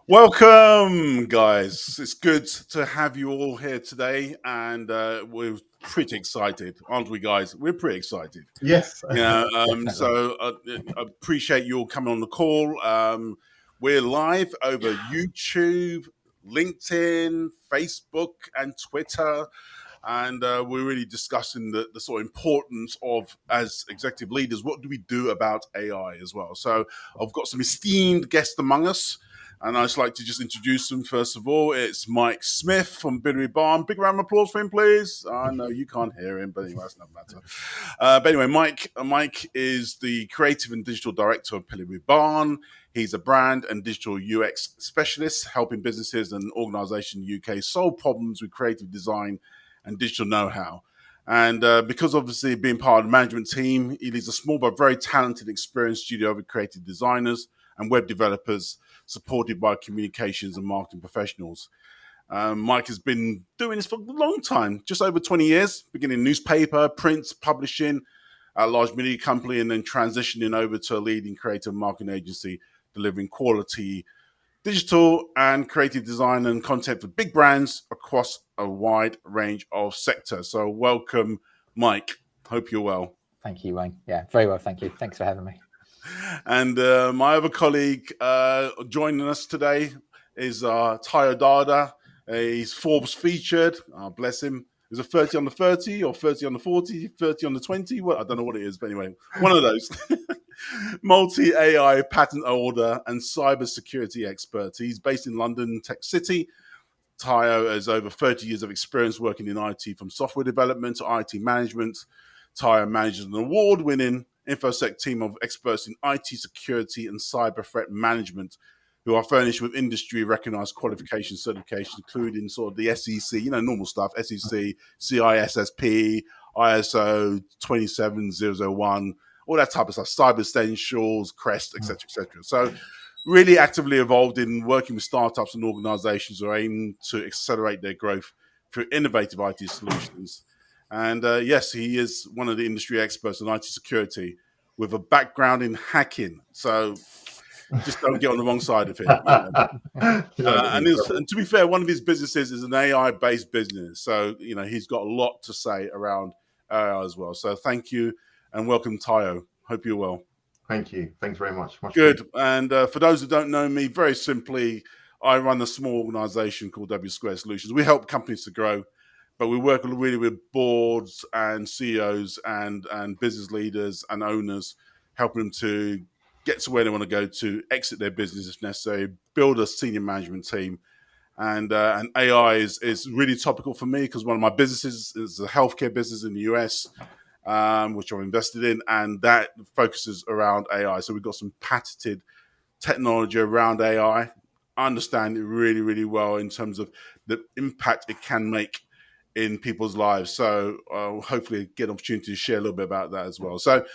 Welcome, guys. It's good to have you all here today, and we're pretty excited, aren't we, guys? We're pretty excited. Yes. Yeah. Definitely. I appreciate you all coming on the call. We're live over YouTube, LinkedIn, Facebook, and Twitter. And we're really discussing the sort of importance of, as executive leaders, what do we do about AI as well? So I've got some esteemed guests among us, and I'd just like to just introduce them. First of all, it's Mike Smith from Bittery Barn. Big round of applause for him, please. I know you can't hear him, but anyway, that's no matter. But anyway, Mike is the creative and digital director of Bittery Barn. He's a brand and digital UX specialist, helping businesses and organizations in the UK solve problems with creative design and digital know-how. And because obviously being part of the management team, he leads a small but very talented, experienced studio of creative designers and web developers supported by communications and marketing professionals. Mike has been doing this for a long time, just over 20 years, beginning newspaper, print, publishing, a large media company, and then transitioning over to a leading creative marketing agency, delivering quality digital and creative design and content for big brands across a wide range of sectors. So welcome, Mike. Hope you're well. Thank you, Wayne. Yeah, very well. Thank you. Thanks for having me. And my other colleague joining us today is Tayo Dada. He's Forbes featured. Bless him. Is it 30 on the 30 or 30 on the 40, 30 on the 20? Well, I don't know what it is, but anyway, one of those. Multi-AI patent holder and cybersecurity expert. He's based in London, Tech City. Tayo has over 30 years of experience working in IT, from software development to IT management. Tayo manages an award-winning InfoSec team of experts in IT security and cyber threat management, who are furnished with industry-recognized qualification certifications, including sort of the SEC, normal stuff, SEC, CISSP, ISO 27001, all that type of stuff, Cyber Essentials, CREST, etc., etc. So really actively involved in working with startups and organizations who are aiming to accelerate their growth through innovative IT solutions. And yes, he is one of the industry experts in IT security with a background in hacking. So just don't get on the wrong side of him. And to be fair, one of his businesses is an AI-based business. So, he's got a lot to say around AI as well. So thank you and welcome, Tayo. Hope you're well. Thank you. Thanks very much. Good. And for those who don't know me, very simply, I run a small organization called W Square Solutions. We help companies to grow, but we work really with boards and CEOs and business leaders and owners, helping them to get to where they want to go, to exit their business if necessary, build a senior management team. And AI is really topical for me because one of my businesses is a healthcare business in the US, which I'm invested in, and that focuses around AI. So we've got some patented technology around AI. I understand it really, really well in terms of the impact it can make in people's lives. So hopefully get an opportunity to share a little bit about that as well. So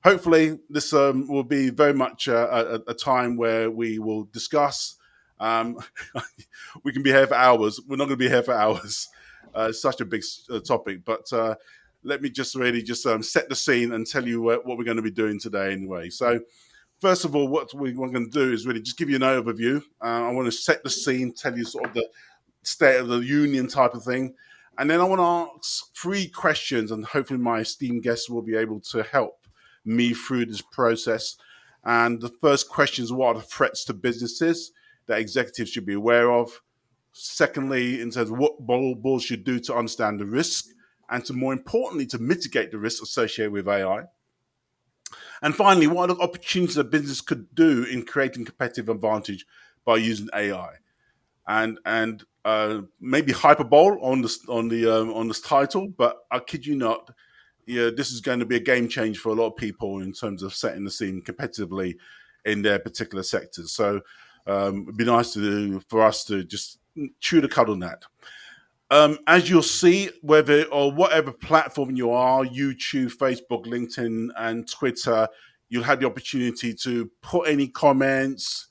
hopefully this will be very much a time where we will discuss. We can be here for hours. We're not going to be here for hours. It's such a big topic, but let me just set the scene and tell you what we're going to be doing today anyway. So first of all, what we're going to do is really just give you an overview. I want to set the scene, tell you sort of the state of the union type of thing. And then I want to ask 3 questions, and hopefully my esteemed guests will be able to help me through this process. And the first question is, what are the threats to businesses that executives should be aware of? Secondly, in terms of what boards should do to understand the risk, and to more importantly, to mitigate the risks associated with AI. And finally, what are the opportunities a business could do in creating competitive advantage by using AI? And maybe hyperbole on this title, but I kid you not, this is going to be a game changer for a lot of people in terms of setting the scene competitively in their particular sectors. So it'd be nice for us to just chew the cud on that. As you'll see, whether or whatever platform you are, YouTube, Facebook, LinkedIn, and Twitter, you'll have the opportunity to put any comments,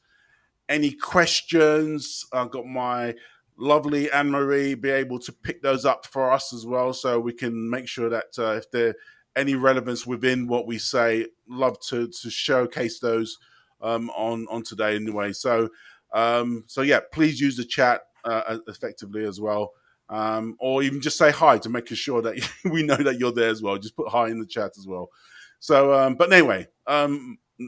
any questions. I've got my lovely Anne-Marie be able to pick those up for us as well, so we can make sure that if there any relevance within what we say, love to showcase those on today anyway. So So yeah, please use the chat effectively as well. Or even just say hi to make sure that we know that you're there as well. Just put hi in the chat as well. So, but anyway,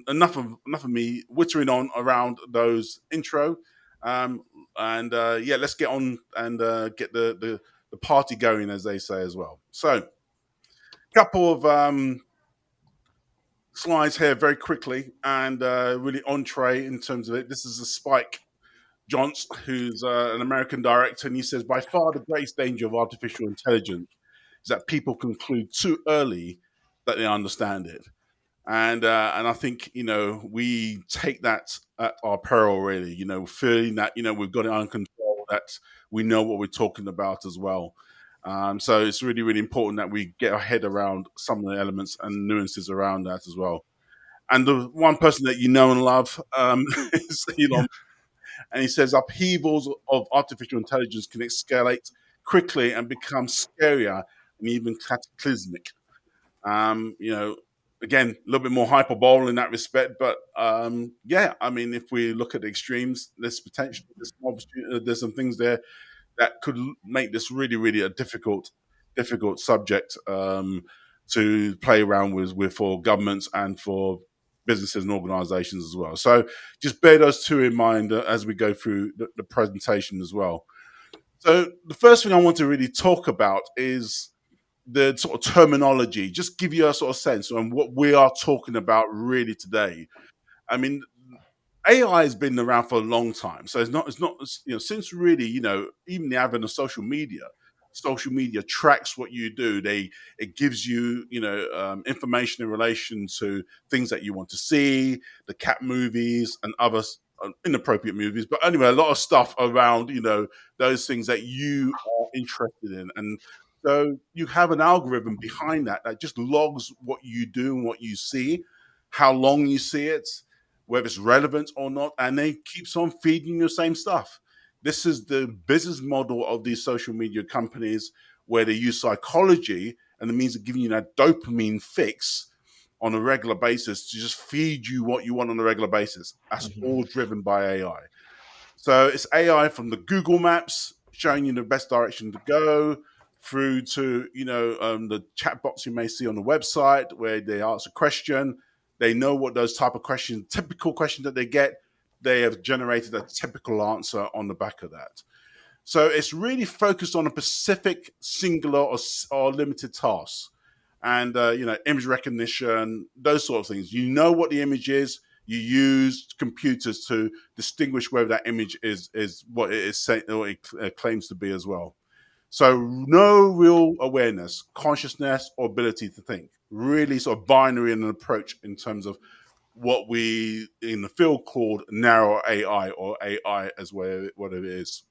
enough of me wittering on around those intro, and yeah, let's get on and get the party going, as they say as well. So, couple of slides here very quickly, and really entree in terms of it. This is a Spike Jonze, who's an American director, and he says, by far the greatest danger of artificial intelligence is that people conclude too early that they understand it. And I think, we take that at our peril, really, feeling that, we've got it under control, that we know what we're talking about as well. So it's really, really important that we get our head around some of the elements and nuances around that as well. And the one person that you know and love is Elon. And he says upheavals of artificial intelligence can escalate quickly and become scarier and even cataclysmic. Again, a little bit more hyperbole in that respect, but yeah, I mean, if we look at the extremes, there's potentially there's some things there that could make this really, really a difficult subject to play around with for governments and for businesses and organizations as well. So just bear those two in mind as we go through the presentation as well. So the first thing I want to really talk about is the sort of terminology, just give you a sort of sense on what we are talking about really today. I mean, AI has been around for a long time, so it's not since really even the advent of social media tracks what you do. It gives you information in relation to things that you want to see, the cat movies and other inappropriate movies, but anyway, a lot of stuff around those things that you are interested in. And so you have an algorithm behind that just logs what you do and what you see, how long you see it, whether it's relevant or not, and they keeps on feeding you the same stuff. This is the business model of these social media companies, where they use psychology and the means of giving you that dopamine fix on a regular basis to just feed you what you want on a regular basis. That's all driven by AI. So it's AI from the Google Maps showing you the best direction to go, through to the chatbots you may see on the website where they ask a question. They know what those type of questions, typical questions that they get. They have generated a typical answer on the back of that. So it's really focused on a specific, singular or limited task, and image recognition, those sort of things. You know what the image is. You use computers to distinguish whether that image is what it is saying or it claims to be as well. So no real awareness, consciousness, or ability to think. Really sort of binary in an approach in terms of what we in the field called narrow AI, or AI as what it is.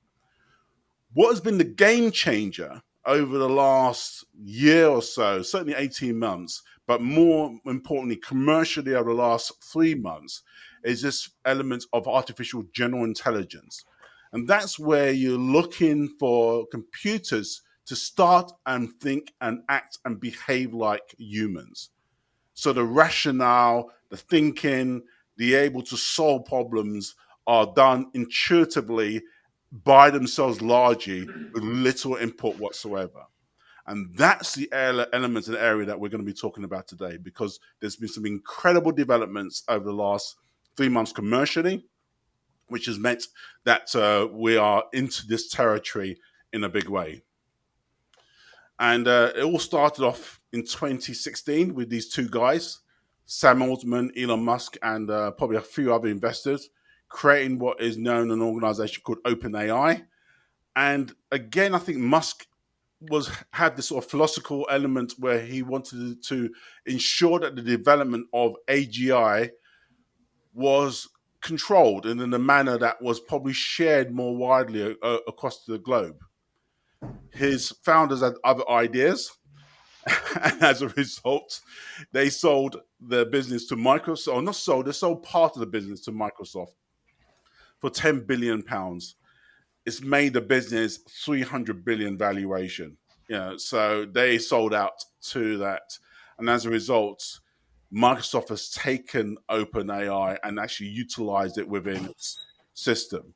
What has been the game changer over the last year or so, certainly 18 months, but more importantly, commercially over the last 3 months, is this element of artificial general intelligence. And that's where you're looking for computers to start and think and act and behave like humans. So the rationale, the thinking, the able to solve problems are done intuitively by themselves largely with little input whatsoever. And that's the element and area that we're going to be talking about today, because there's been some incredible developments over the last 3 months commercially, which has meant that we are into this territory in a big way. And it all started off in 2016 with these two guys, Sam Altman, Elon Musk, and probably a few other investors, creating what is known an organization called OpenAI. And again, I think Musk had this sort of philosophical element where he wanted to ensure that the development of AGI was controlled and in a manner that was probably shared more widely across the globe. His founders had other ideas, and as a result, they sold their business to Microsoft, or not sold, they sold part of the business to Microsoft for £10 billion. It's made the business 300 billion valuation. So they sold out to that. And as a result, Microsoft has taken OpenAI and actually utilized it within its system.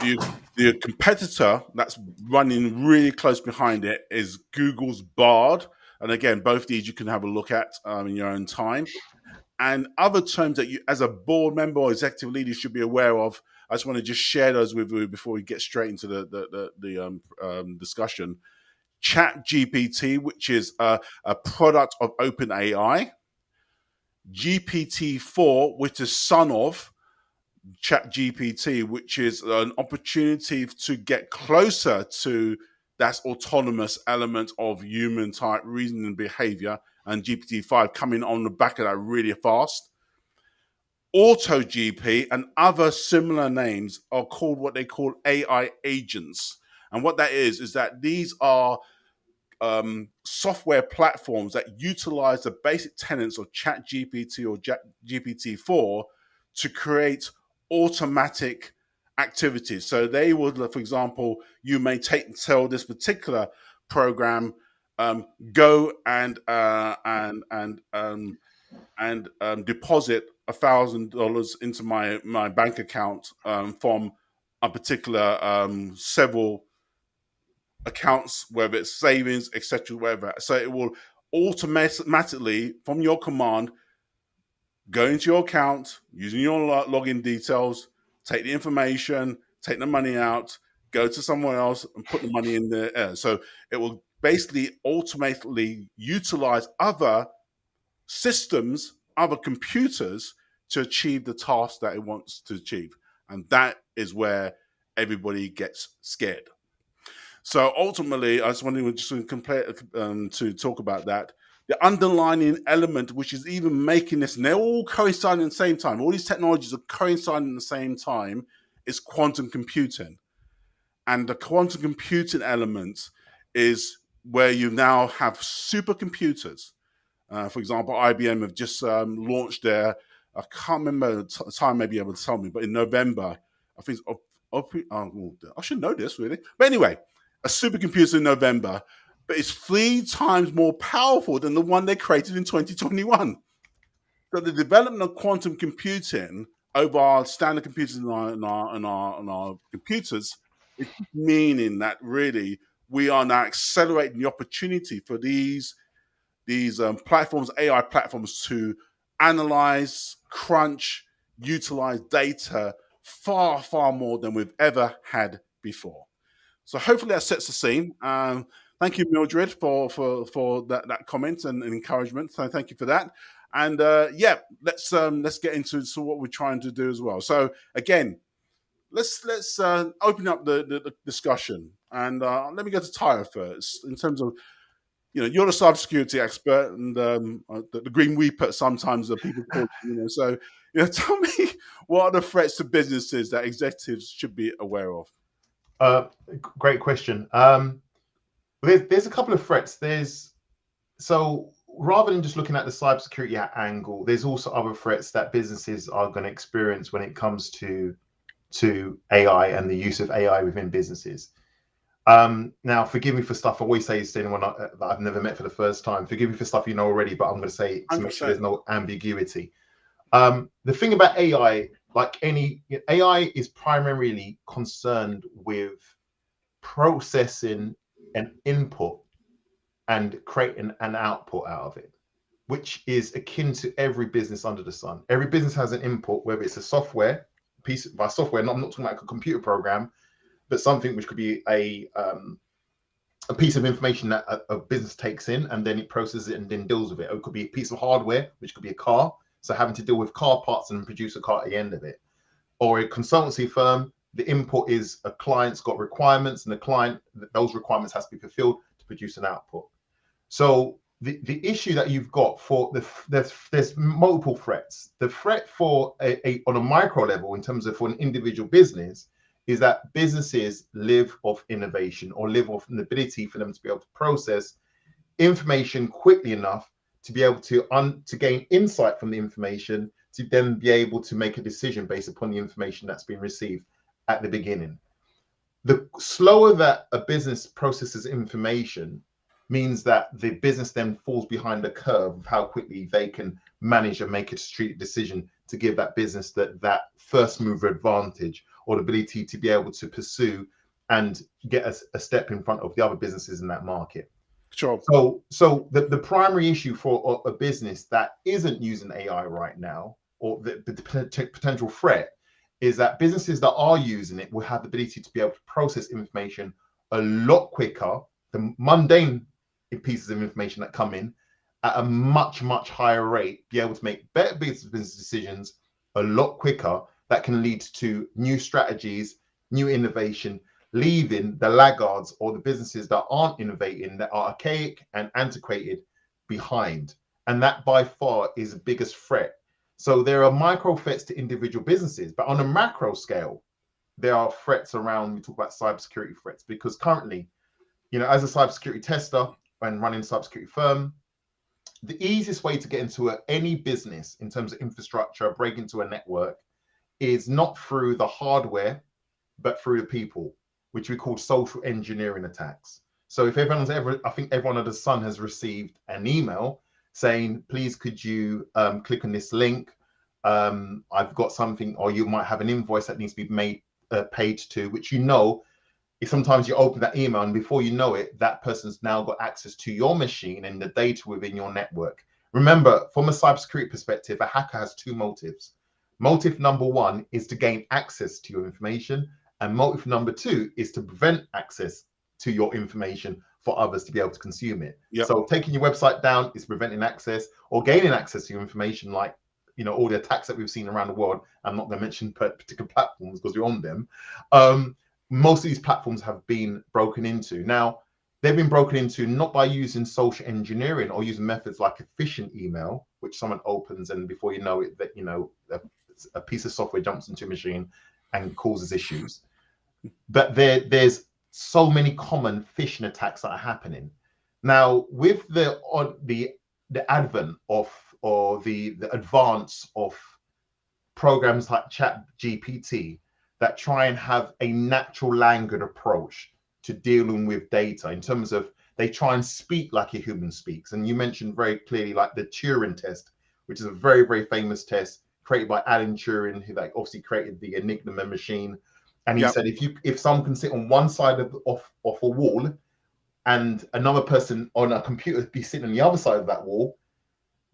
The competitor that's running really close behind it is Google's Bard. And again, both these you can have a look at in your own time. And other terms that you, as a board member or executive leader, should be aware of. I just want to just share those with you before we get straight into the discussion. ChatGPT, which is a product of OpenAI. GPT4, which is son of ChatGPT, which is an opportunity to get closer to that autonomous element of human type reasoning and behavior, and GPT-5 coming on the back of that really fast. AutoGPT and other similar names are called what they call AI agents. And what that is that these are software platforms that utilize the basic tenets of ChatGPT or GPT-4 to create automatic activities. So they would, for example, you may tell this particular program, go and deposit $1,000 into my bank account from a particular several accounts, whether it's savings, etc., whatever. So it will automatically, from your command, go into your account using your login details, take the information, take the money out, go to someone else and put the money in there. So it will basically automatically utilize other systems, other computers to achieve the task that it wants to achieve. And that is where everybody gets scared. So ultimately, I just wanted to talk about that. The underlying element, which is even making this, and they're all coinciding at the same time, all these technologies are coinciding at the same time, is quantum computing. And the quantum computing element is where you now have supercomputers. For example, IBM have just launched their, I can't remember the time, maybe able to tell me, but in November, I think I should know this really. But anyway, a supercomputer in November, but it's 3 times more powerful than the one they created in 2021. So the development of quantum computing over our standard computers and our computers is meaning that really we are now accelerating the opportunity for these platforms, AI platforms, to analyze, crunch, utilize data far, far more than we've ever had before. So hopefully that sets the scene. Thank you, Mildred, for that comment and encouragement. So thank you for that. And let's get into what we're trying to do as well. So again, let's open up the discussion. And let me go to Tyra first in terms of, you're the cybersecurity expert, and the Green Reaper sometimes people call it, So, tell me, what are the threats to businesses that executives should be aware of? Great question. There's a couple of threats. So rather than just looking at the cybersecurity angle, there's also other threats that businesses are going to experience when it comes to AI and the use of AI within businesses. Now, forgive me for stuff I always say to anyone that I've never met for the first time. Forgive me for stuff you know already, but I'm going to say to make sure there's no ambiguity. The thing about AI, AI is primarily concerned with processing an input and creating an output out of it, which is akin to every business under the sun. Every business has an input, whether it's a software piece. By software, I'm not talking about a computer program, but something which could be a piece of information that a business takes in and then it processes it and then deals with it. Or it could be a piece of hardware, which could be a car, so having to deal with car parts and produce a car at the end of it. Or a consultancy firm, the input is a client's got requirements, and the client, those requirements has to be fulfilled to produce an output. So the issue that you've got for there's multiple threats. The threat for on a micro level, in terms of for an individual business, is that businesses live off innovation, or live off an ability for them to be able to process information quickly enough to be able to gain insight from the information, to then be able to make a decision based upon the information that's been received at the beginning. The slower that a business processes information means that the business then falls behind the curve of how quickly they can manage and make a strategic decision to give that business that first mover advantage, or the ability to be able to pursue and get a step in front of the other businesses in that market. Sure. So the primary issue for a business that isn't using AI right now, or the potential threat, is that businesses that are using it will have the ability to be able to process information a lot quicker, the mundane pieces of information that come in at a much, much higher rate, be able to make better business decisions a lot quicker, that can lead to new strategies, new innovation, leaving the laggards or the businesses that aren't innovating, that are archaic and antiquated, behind. And that by far is the biggest threat. So there are micro threats to individual businesses, but on a macro scale, there are threats around, we talk about cybersecurity threats, because currently, as a cybersecurity tester and running a cybersecurity firm, the easiest way to get into any business in terms of infrastructure, break into a network, is not through the hardware, but through the people, which we call social engineering attacks. So if everyone's I think everyone under the sun has received an email saying, please, could you click on this link? I've got something, or you might have an invoice that needs to be made, paid to, which if sometimes you open that email and before you know it, that person's now got access to your machine and the data within your network. Remember, from a cybersecurity perspective, a hacker has two motives. Motive number one is to gain access to your information, and motive number two is to prevent access to your information for others to be able to consume it. Yep. So taking your website down is preventing access, or gaining access to your information, like all the attacks that we've seen around the world. I'm not going to mention particular platforms because we're on them. Most of these platforms have been broken into. Now, they've been broken into not by using social engineering or using methods like a phishing email, which someone opens and before you know it, that a piece of software jumps into a machine and causes issues. But there's so many common phishing attacks that are happening now with the advent of, or the advance of programs like ChatGPT that try and have a natural language approach to dealing with data, in terms of they try and speak like a human speaks. And you mentioned very clearly like the Turing test, which is a very, very famous test created by Alan Turing, who obviously created the Enigma machine. And he said, if someone can sit on one side of a wall and another person on a computer be sitting on the other side of that wall,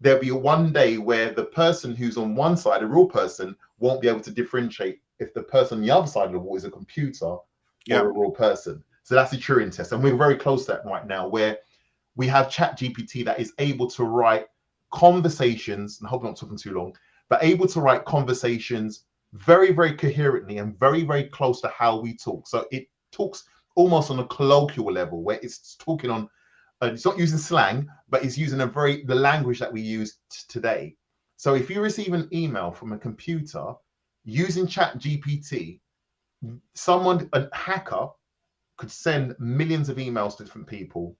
there'll be one day where the person who's on one side, a real person, won't be able to differentiate if the person on the other side of the wall is a computer or a real person. So that's the Turing test. And we're very close to that right now, where we have ChatGPT that is able to write conversations, and I hope I'm not talking too long, but able to write conversations very, very coherently and very, very close to how we talk. So it talks almost on a colloquial level, where it's talking on, it's not using slang, but it's using the language that we use today. So if you receive an email from a computer using ChatGPT, a hacker could send millions of emails to different people.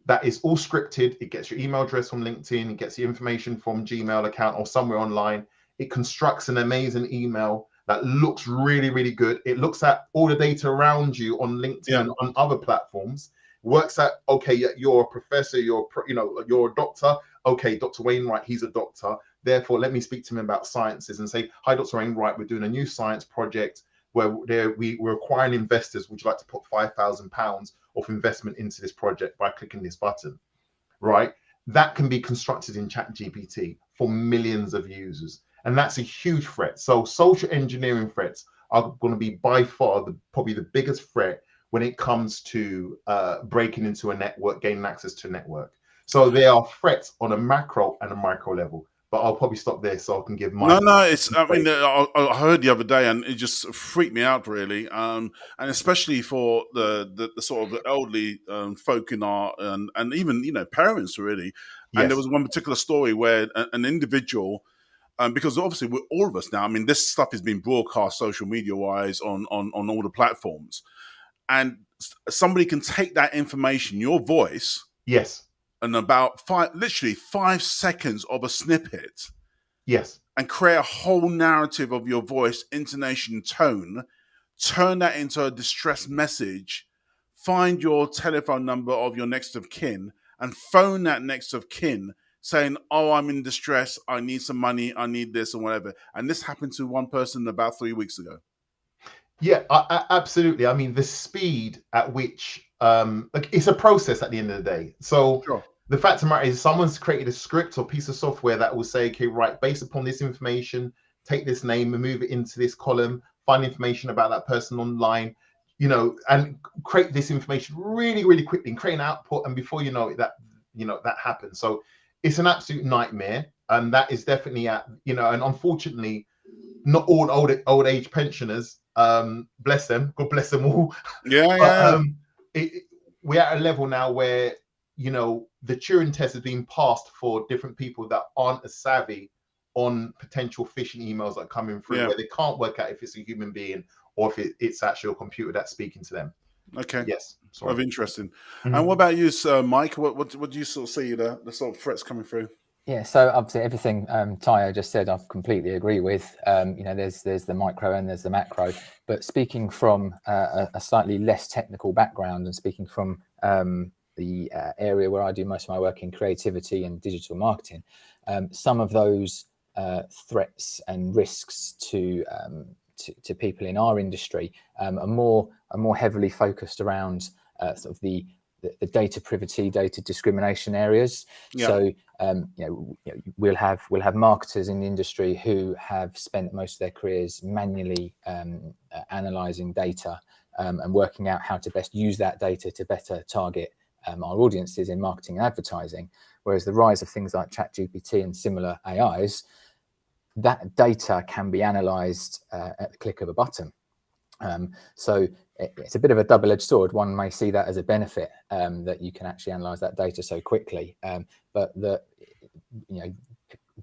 That is all scripted. It gets your email address from LinkedIn, it gets the information from Gmail account or somewhere online. It constructs an amazing email that looks really, really good. It looks at all the data around you on LinkedIn and on other platforms. Works out, okay, you're a professor, you're a doctor. Okay, Dr. Wainwright, he's a doctor. Therefore, let me speak to him about sciences and say, hi, Dr. Wainwright, we're doing a new science project where we're acquiring investors. Would you like to put £5,000 of investment into this project by clicking this button, right? That can be constructed in ChatGPT for millions of users. And that's a huge threat. So social engineering threats are going to be by far probably the biggest threat when it comes to breaking into a network, gaining access to a network. So there are threats on a macro and a micro level. But I'll probably stop there so I can give my... No, it's, I mean, I heard the other day and it just freaked me out really. And especially for the sort of the elderly folk in our, and even, parents really. And there was one particular story where an individual, because obviously all of us now, I mean, this stuff is being broadcast social media wise on all the platforms. And somebody can take that information, your voice. Yes. And about literally 5 seconds of a snippet. Yes. And create a whole narrative of your voice, intonation, tone, turn that into a distress message, find your telephone number of your next of kin and phone that next of kin saying, "Oh, I'm in distress. I need some money. I need this and whatever." And this happened to one person about 3 weeks ago. Yeah, absolutely. I mean, the speed at which like, it's a process at the end of the day. So Sure. the fact of the matter is, someone's created a script or piece of software that will say, okay, right, based upon this information, take this name and move it into this column, find information about that person online, and create this information really, really quickly and create an output. And before you know it, that happens. So it's an absolute nightmare. And that is definitely and unfortunately, not all old age pensioners, bless them, God bless them all. Yeah. But we're at a level now where the Turing test is being passed for different people that aren't as savvy on potential phishing emails that are coming through, where they can't work out if it's a human being or if it's actually a computer that's speaking to them. Okay. Yes. Of interesting. And what about you, Mike? What do you sort of see the sort of threats coming through? Yeah, so obviously everything Tayo just said, I completely agree with. There's the micro and there's the macro. But speaking from a slightly less technical background and speaking from the area where I do most of my work in creativity and digital marketing, some of those threats and risks to people in our industry are more heavily focused around sort of the data privacy, data discrimination areas. Yeah. So we'll have marketers in the industry who have spent most of their careers manually analyzing data and working out how to best use that data to better target our audiences in marketing and advertising. Whereas the rise of things like ChatGPT and similar AIs, that data can be analyzed at the click of a button. So it's a bit of a double-edged sword. One may see that as a benefit, that you can actually analyze that data so quickly, but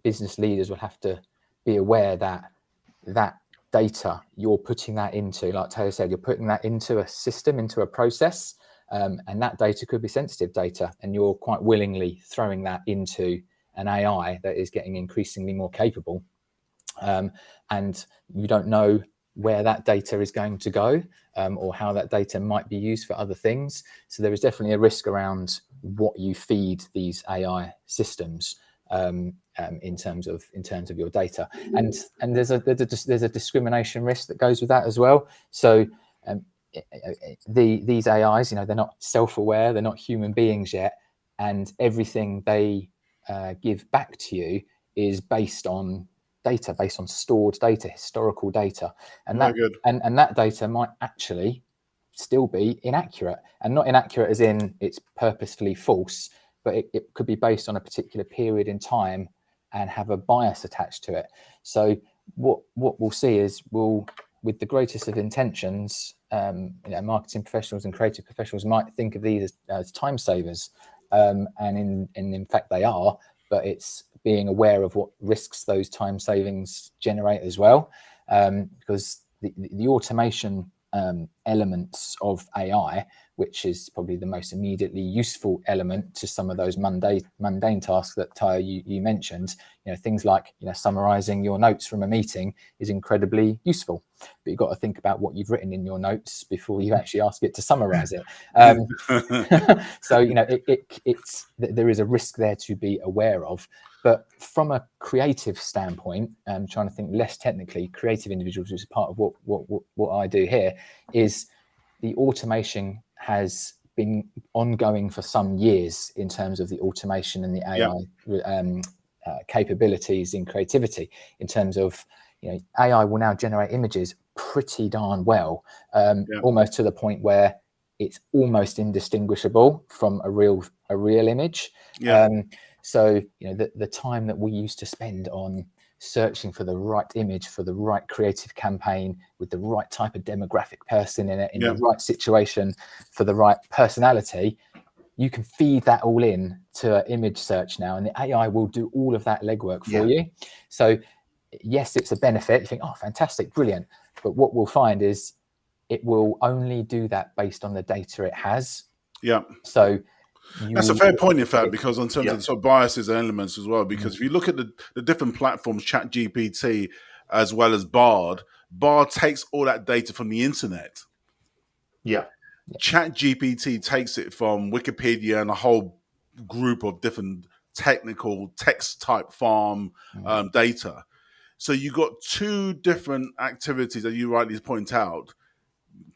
business leaders will have to be aware that data, you're putting that into, like Tayo said, you're putting that into a system, into a process, and that data could be sensitive data, and you're quite willingly throwing that into an AI that is getting increasingly more capable, and you don't know where that data is going to go, or how that data might be used for other things. So there is definitely a risk around what you feed these AI systems in terms of your data, and there's a discrimination risk that goes with that as well. So these AIs, they're not self-aware, they're not human beings yet, and everything they give back to you is based on data, based on stored data, historical data, and that data might actually still be inaccurate, and not inaccurate as in it's purposefully false, but it could be based on a particular period in time and have a bias attached to it. So what we'll see is with the greatest of intentions, marketing professionals and creative professionals might think of these as time savers, and in fact they are, but it's being aware of what risks those time savings generate as well, because the automation elements of AI, which is probably the most immediately useful element to some of those mundane tasks that Tayo you mentioned. Things like summarizing your notes from a meeting is incredibly useful, but you've got to think about what you've written in your notes before you actually ask it to summarize it. So there is a risk there to be aware of. But from a creative standpoint, trying to think less technically, creative individuals, which is part of what I do here, is the automation has been ongoing for some years in terms of the automation and the AI capabilities in creativity. In terms of AI will now generate images pretty darn well, almost to the point where it's almost indistinguishable from a real image. So the time that we used to spend on searching for the right image for the right creative campaign with the right type of demographic person in it, in the right situation for the right personality, you can feed that all in to an image search now, and the AI will do all of that legwork for you. So yes, it's a benefit. You think, oh, fantastic, brilliant. But what we'll find is it will only do that based on the data it has. So that's a fair point, in fact, because in terms of sort of biases and elements as well, because if you look at the different platforms, ChatGPT as well as Bard takes all that data from the internet. ChatGPT takes it from Wikipedia and a whole group of different technical text type farm data. So you've got two different activities that you rightly point out,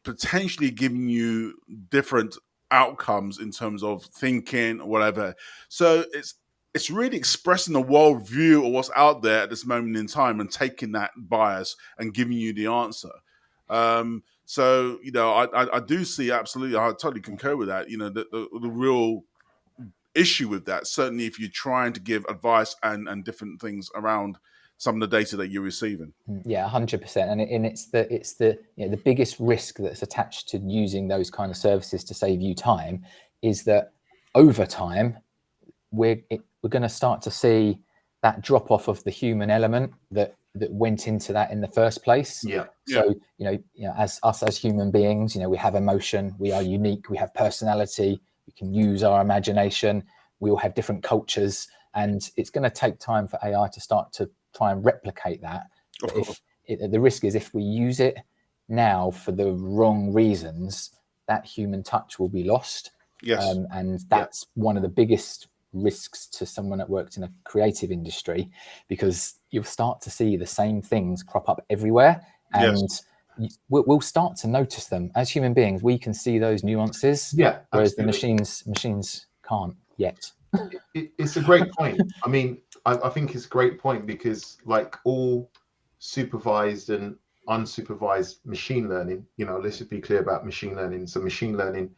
potentially giving you different outcomes in terms of thinking or whatever. So it's really expressing the world view of what's out there at this moment in time and taking that bias and giving you the answer. So, you know, I do see absolutely, I totally concur with that. You know, the real issue with that, certainly if you're trying to give advice and different things around some of the data that you're receiving. Yeah, 100%. And it's the you know, the biggest risk that's attached to using those kind of services to save you time is that over time we're going to start to see that drop off of the human element that went into that in the first place. Yeah. So you know, as human beings, you know, we have emotion, we are unique, we have personality, we can use our imagination, we all have different cultures, and it's going to take time for AI to start to try and replicate that. The risk is if we use it now for the wrong reasons, that human touch will be lost. Yes. And that's one of the biggest risks to someone that works in a creative industry, because you'll start to see the same things crop up everywhere, and we'll start to notice them as human beings. We can see those nuances, whereas the machines can't yet. It's a great point. I mean, I think it's a great point because, like all supervised and unsupervised machine learning, you know, let's just be clear about machine learning. So machine learning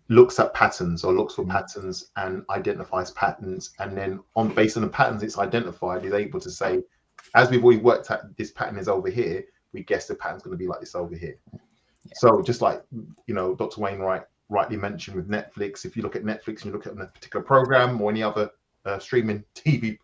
looks at patterns or looks for patterns and identifies patterns, and then based on the patterns it's identified, is able to say, as we've already worked out, this pattern is over here, we guess the pattern's going to be like this over here. So just like, you know, Dr. Wainwright rightly mentioned with Netflix, if you look at Netflix and you look at a particular program or any other streaming TV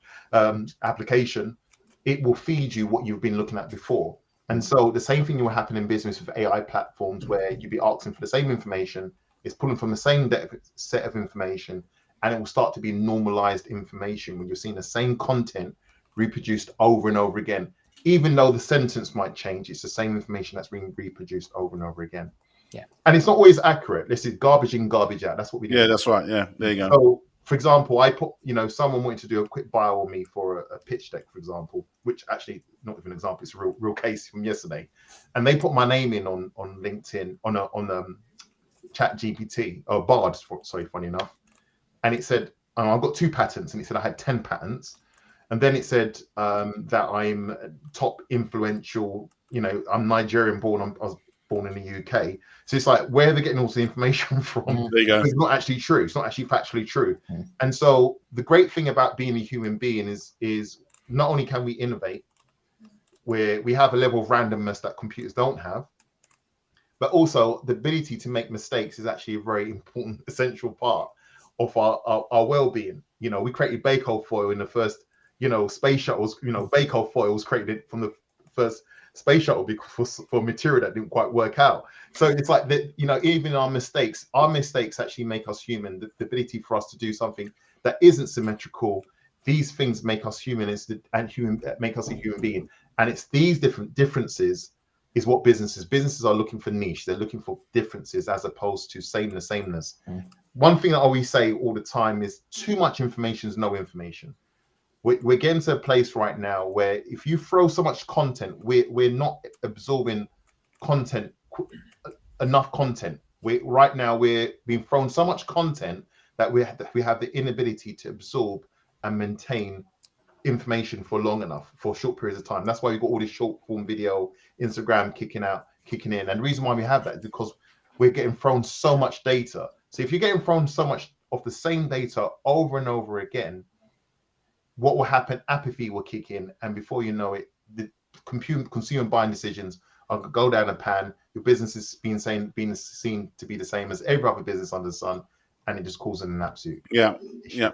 application, it will feed you what you've been looking at before. And so the same thing will happen in business with AI platforms, where you'll be asking for the same information, it's pulling from the same set of information, and it will start to be normalized information when you're seeing the same content reproduced over and over again. Even though the sentence might change, it's the same information that's being reproduced over and over again. Yeah. And it's not always accurate. This is garbage in, garbage out. That's what we do. Yeah, that's right. Yeah, there you go. So, for example, I put, you know, someone wanted to do a quick bio on me for a pitch deck, for example, which actually, not even an example, it's a real case from yesterday. And they put my name in on LinkedIn, on ChatGPT, or Bard, sorry, funny enough. And it said, I've got 2 patents, and it said I had 10 patents. And then it said that I'm top influential, you know, I'm Nigerian born, I was born in the UK. So it's like, where are they getting all the information from? There you go. It's not actually true. It's not actually factually true. And so the great thing about being a human being is not only can we innovate, where we have a level of randomness that computers don't have, but also the ability to make mistakes is actually a very important, essential part of our well-being. You know, we created Bake-Off foil in the first, you know, space shuttles. You know, Bake-Off foil was created from the first space shuttle because for material that didn't quite work out. So it's like that, you know, even our mistakes actually make us human. The ability for us to do something that isn't symmetrical, these things make us human, make us a human being. And it's these differences is what businesses are looking for. Niche. They're looking for differences as opposed to sameness. One thing that I always say all the time is too much information is no information. We're getting to a place right now where if you throw so much content, we're not absorbing enough content. Right now we're being thrown so much content that we have the inability to absorb and maintain information for long enough, for short periods of time. That's why we've got all this short form video, Instagram kicking in. And the reason why we have that is because we're getting thrown so much data. So if you're getting thrown so much of the same data over and over again, what will happen? Apathy will kick in, and before you know it, the consumer buying decisions are going to go down a pan. Your business is being seen to be the same as every other business under the sun, and it just causes an absolute issue.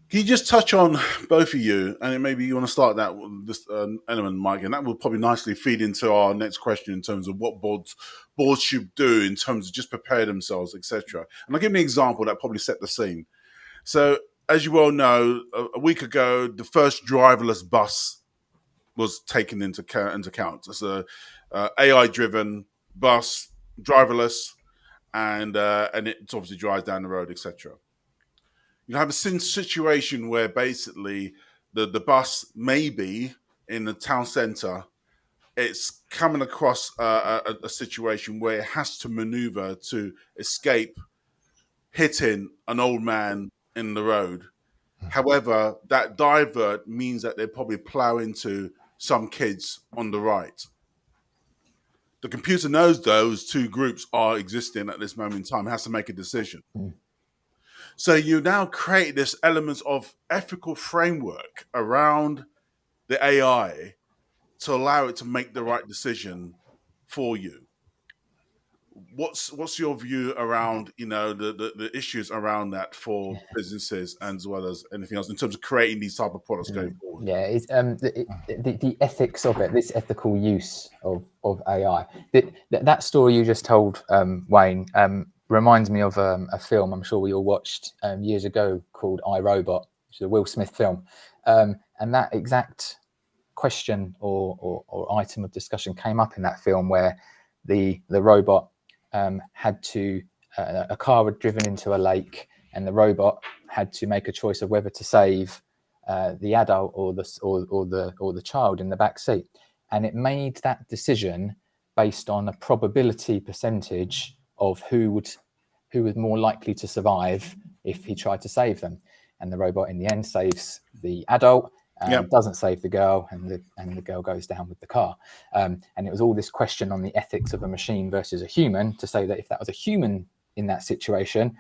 Can you just touch on, both of you, and maybe you want to start that with this element, Mike, and that will probably nicely feed into our next question in terms of what boards should do in terms of just prepare themselves, etc. And I'll give you an example that probably set the scene. So, as you well know, a week ago, the first driverless bus was taken into account. It's a AI-driven bus, driverless, and it obviously drives down the road, etc. You have a situation where basically the bus may be in the town centre. It's coming across a situation where it has to maneuver to escape hitting an old man in the road. However, that divert means that they probably plow into some kids on the right. The computer knows those two groups are existing at this moment in time. It has to make a decision. So you now create this element of ethical framework around the AI to allow it to make the right decision for you. What's your view around the issues around that for businesses and as well as anything else in terms of creating these type of products going forward? Yeah, it's the ethics of it, this ethical use of AI. That story you just told, Wayne, reminds me of a film I'm sure we all watched years ago called I, Robot, which is a Will Smith film, and that exact question or item of discussion came up in that film where the robot had to a car had driven into a lake, and the robot had to make a choice of whether to save the adult or the child in the back seat, and it made that decision based on a probability percentage of who was more likely to survive if he tried to save them. And the robot in the end saves the adult, doesn't save the girl, and the girl goes down with the car. And it was all this question on the ethics of a machine versus a human, to say that if that was a human in that situation,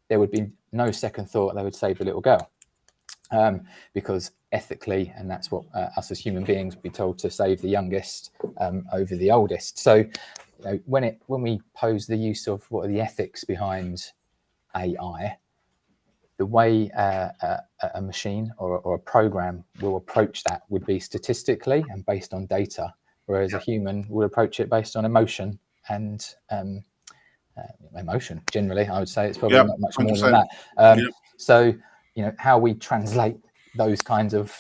there would be no second thought, they would save the little girl. Because ethically, and that's what us as human beings would be told, to save the youngest over the oldest. So when we pose the use of what are the ethics behind AI, the way a machine or a program will approach that would be statistically and based on data, whereas a human would approach it based on emotion and emotion. Generally, I would say it's probably not much 100%. More than that. So how we translate those kinds of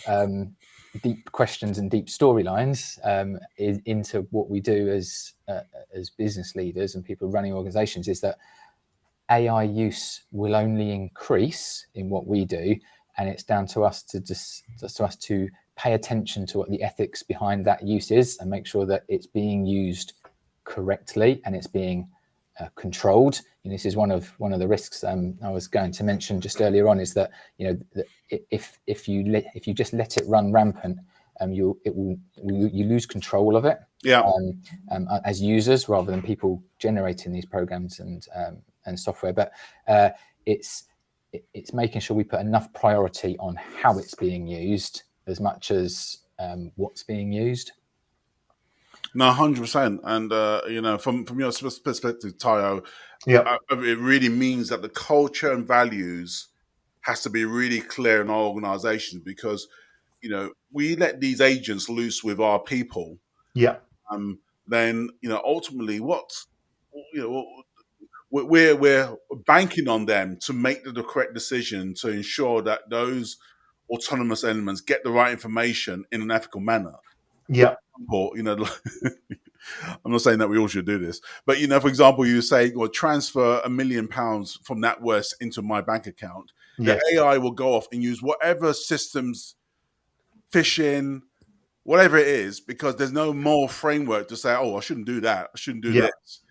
deep questions and deep storylines into what we do as business leaders and people running organizations is that AI use will only increase in what we do, and it's down to us to pay attention to what the ethics behind that use is and make sure that it's being used correctly and it's being controlled. This is one of the risks I was going to mention just earlier on, is that if you just let it run rampant, you lose control of it as users rather than people generating these programs and software. But it's making sure we put enough priority on how it's being used as much as what's being used. No, 100%. And from your perspective, Tayo, it really means that the culture and values has to be really clear in our organization, because we let these agents loose with our people. Then ultimately we're banking on them to make the correct decision to ensure that those autonomous elements get the right information in an ethical manner. I'm not saying that we all should do this, but for example, you say, well, transfer £1 million from NatWest into my bank account. The AI will go off and use whatever systems, phishing, whatever it is, because there's no more framework to say, oh, I shouldn't do that, I shouldn't do this.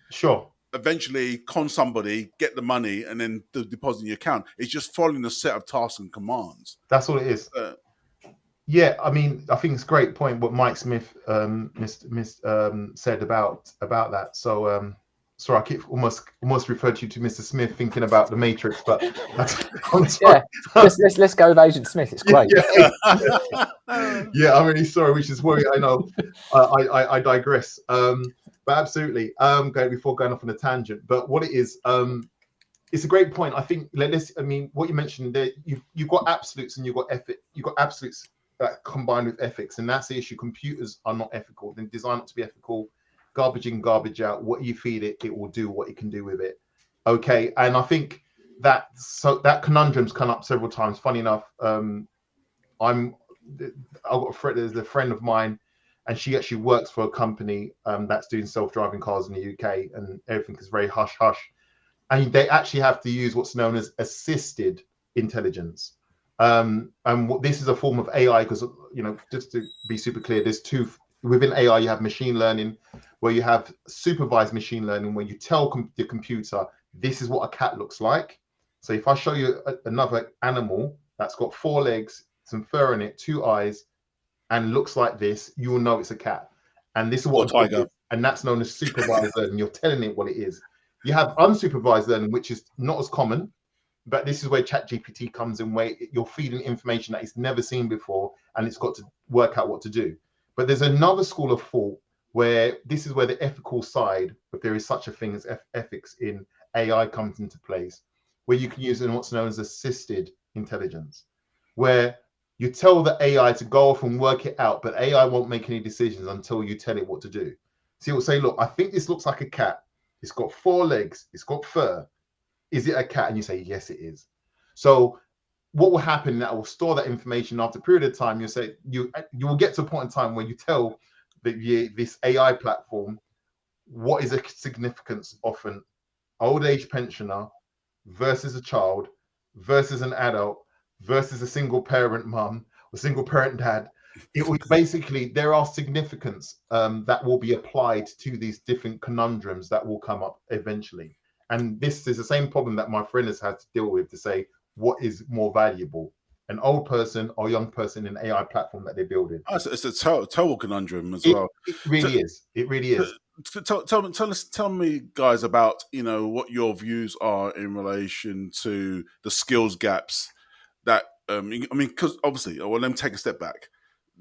Eventually con somebody, get the money, and then deposit in your account. It's just following a set of tasks and commands. That's all it is. I mean, I think it's a great point what Mike Smith said about that. So sorry, I keep almost referred to Mr. Smith, thinking about the Matrix, but let's go with Agent Smith. It's great. I'm really sorry, which is why I know I digress. But absolutely, before going off on a tangent. But what it is, it's a great point. I think what you mentioned there, you've got absolutes and you've got absolutes combined with ethics, and that's the issue. Computers are not ethical. They're designed not to be ethical. Garbage in, garbage out. What you feed it, it will do what it can do with it. Okay, and I think that conundrum's come up several times. Funny enough, I've got there's a friend of mine, and she actually works for a company that's doing self-driving cars in the UK, and everything is very hush hush. And they actually have to use what's known as assisted intelligence. And this is a form of AI because, you know, just to be super clear, there's two within AI. You have machine learning, where you have supervised machine learning, where you tell the computer this is what a cat looks like. So if I show you another animal that's got 4 legs, some fur in it, 2 eyes, and looks like this, you will know it's a cat. And this is what Or tiger. and that's known as supervised learning. You're telling it what it is. You have unsupervised learning, which is not as common, but this is where ChatGPT comes in, where you're feeding information that it's never seen before, and it's got to work out what to do. But there's another school of thought where this is where the ethical side, if there is such a thing as ethics in AI, comes into place, where you can use what's known as assisted intelligence, where you tell the AI to go off and work it out, but AI won't make any decisions until you tell it what to do. So it will say, look, I think this looks like a cat. It's got 4 legs. It's got fur. Is it a cat? And you say, yes, it is. So what will happen, that will store that information after a period of time. You'll say, you will get to a point in time where you tell this AI platform what is a significance of an old age pensioner versus a child versus an adult versus a single parent mum or single parent dad. It will basically, there are significance that will be applied to these different conundrums that will come up eventually. And this is the same problem that my friend has had to deal with, to say what is more valuable, an old person or young person in an AI platform that they're building. Oh, it's a total conundrum as well. It really is. It really is. Tell me, guys, about, you know, what your views are in relation to the skills gaps that I mean, because obviously, well, let me take a step back.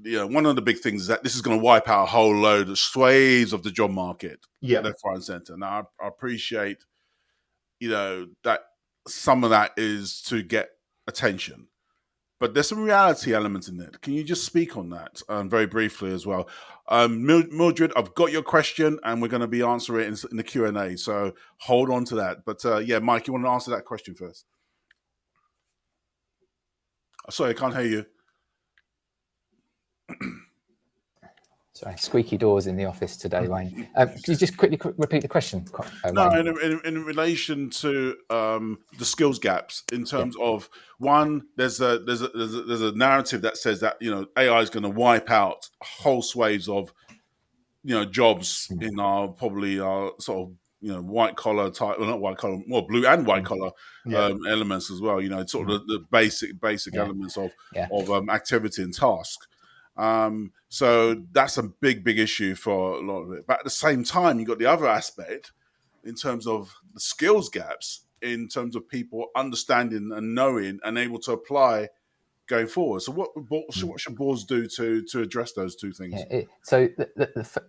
You know, one of the big things is that this is going to wipe out a whole load of swathes of the job market, left, right, and center. Now, I appreciate, you know, that some of that is to get attention, but there's some reality elements in it. Can you just speak on that very briefly as well? Mildred, I've got your question, and we're going to be answering it in the Q&A, so hold on to that. But yeah, Mike, you want to answer that question first? Sorry, I can't hear you. Sorry, squeaky doors in the office today, Wayne. Could you just quickly repeat the question? No, in relation to the skills gaps, in terms of, one, there's a narrative that says that, you know, AI is going to wipe out whole swathes of, you know, jobs in our sort of, you know, white collar type, well, not white collar, more blue and white collar elements as well. You know, sort of the basic elements of activity and task. So that's a big issue for a lot of it. But at the same time, you've got the other aspect in terms of the skills gaps, in terms of people understanding and knowing and able to apply going forward. So what should boards do to address those two things? So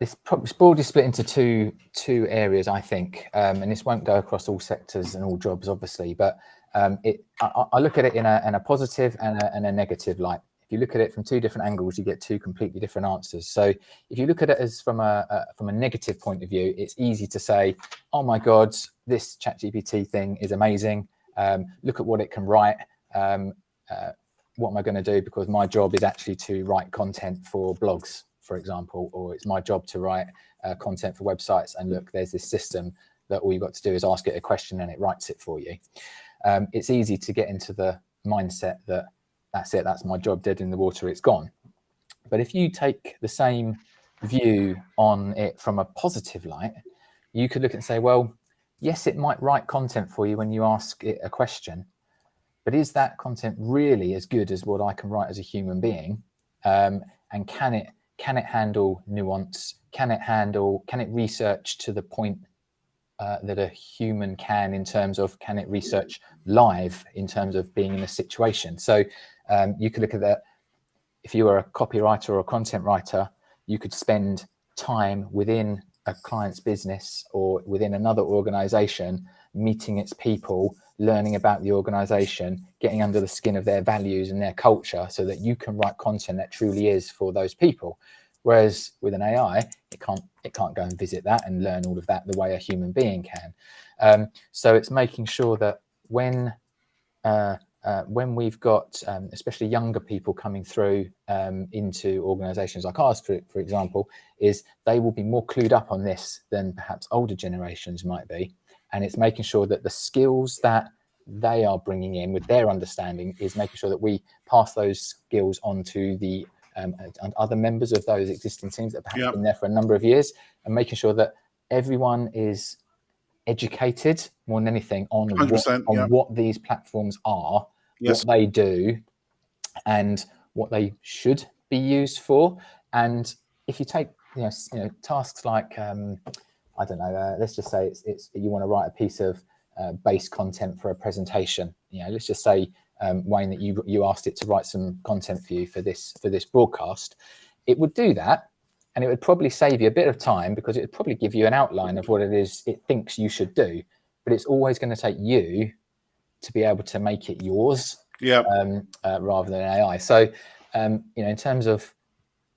it's broadly split into two areas, I think, and this won't go across all sectors and all jobs, obviously, but I look at it in a positive and a negative light. If you look at it from two different angles, you get two completely different answers. So if you look at it as from a negative point of view, it's easy to say, oh my God, this ChatGPT thing is amazing. Look at what it can write. What am I going to do? Because my job is actually to write content for blogs, for example, or it's my job to write content for websites. And look, there's this system that all you've got to do is ask it a question and it writes it for you. It's easy to get into the mindset that that's it, that's my job, dead in the water, it's gone. But if you take the same view on it from a positive light, you could look and say, well, yes, it might write content for you when you ask it a question, but is that content really as good as what I can write as a human being? And can it handle nuance? Can it research to the point that a human can, in terms of, can it research live in terms of being in a situation? So you could look at that. If you were a copywriter or a content writer, you could spend time within a client's business or within another organization, meeting its people, learning about the organization, getting under the skin of their values and their culture, so that you can write content that truly is for those people. Whereas with an AI, it can't go and visit that and learn all of that the way a human being can. So it's making sure that when we've got especially younger people coming through into organizations like ours, for example, is they will be more clued up on this than perhaps older generations might be. And it's making sure that the skills that they are bringing in with their understanding is making sure that we pass those skills on to the and other members of those existing teams that have perhaps been there for a number of years, and making sure that everyone is educated more than anything on what these platforms are, what they do, and what they should be used for. And if you take tasks like I don't know, let's just say it's you want to write a piece of base content for a presentation. Let's just say Wayne, that you asked it to write some content for you for this broadcast. It would do that, and it would probably save you a bit of time, because it would probably give you an outline of what it is it thinks you should do. But it's always going to take you to be able to make it yours, rather than AI. So, in terms of